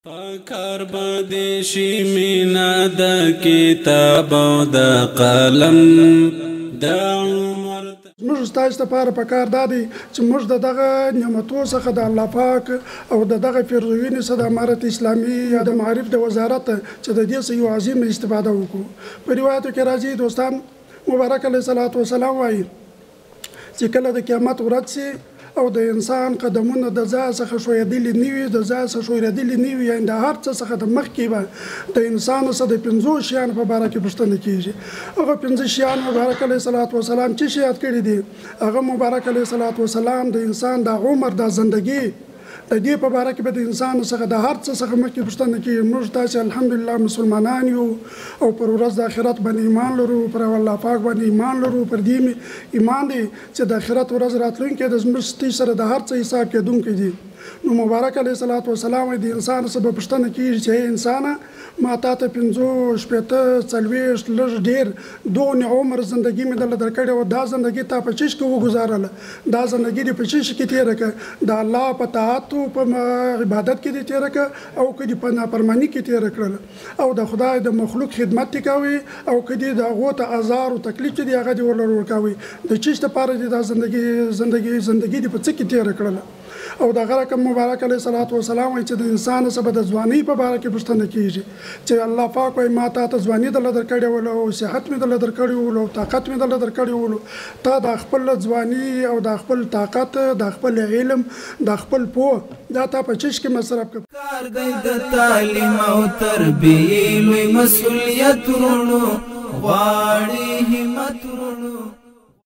پکار باندې شي مینا د کتاب او د قلم د عمر موږ ستاسو لپاره پکار دادی چې موږ دغه نعمتو څخه د الله پاک او دغه فیروزوینې څخه د امارت اسلامي یا د معارف د وزارت چې د دې یو عظیم استفاده وکړو. په روایتو کې راځي دوستان مبارک علیه الصلاة والسلام وایي چې کله د قیامت ورځ شي او د انسان قدمونه د ځای څخه ښویېدلي نه وي د ځای څخه ښویېدلي نه وي یا د هر څه څخه د مخکې به د انسان څخه د 5 شیانو په باره کې پوښتنه کېږي. هغه 5 شیان مبارک علیه الصلاة والسلام چې شی یاد کړي دي هغه مبارک علیه الصلاة والسلام د انسان د عمر د زندګي د دې په باره کې به د انسان څخه د هر څه څخه مخکې پوښتنه کېږي. موږ تاسې الحمدلله مسلمانان یو او پر ورځ د آخرت باندې ایمان لرو، پر الله پاک باندې ایمان لرو، پر دې ایمان دی چې د آخرت ورځ راتلونکې د زموږ سره د هر څه حساب کېدونکی دی. نو مبارک علیه الصلاة والسلام د انسان څخه به پوښتنه کېږي چې انسانه ما تا ته 50 شپېته 40 لږ ډېر دونه عمر زندګي مې درله درکړې وه، دا زندګي تا په چیش کې وګزارله، دا زندګي دې په چیش کې تېره کړه، د الله په طاعت په عبادت کې دې تېره کړه او که دې په نافرماني کې تېره کړله او د خدای د مخلوق خدمت دې کوي او که دې د هغو ته ازار او تکلیف چې دې هغه دې ورله ورکوي، د چیش دپاره دې دا زندګي دې په څه کې تېره کړله. او دغه رقم مبارک علیه الصلاة والسلام وایي چې د انسان څخه د ځوانۍ په باره کې پوښتنه کېږي چې الله پاک وایي ما تا ته ځواني درله درکړې وله او صحت مې درله درکړی ولو او طاقت مې درله درکړی ولو، تا د خپل ځواني او د خپل طاقت د خپل علم د خپل پوه دا تا په چیش کې مصرف کړه. کار دی د تعلیم او تربیې لوی مسؤلیت ورونو غواړي همت ورونو.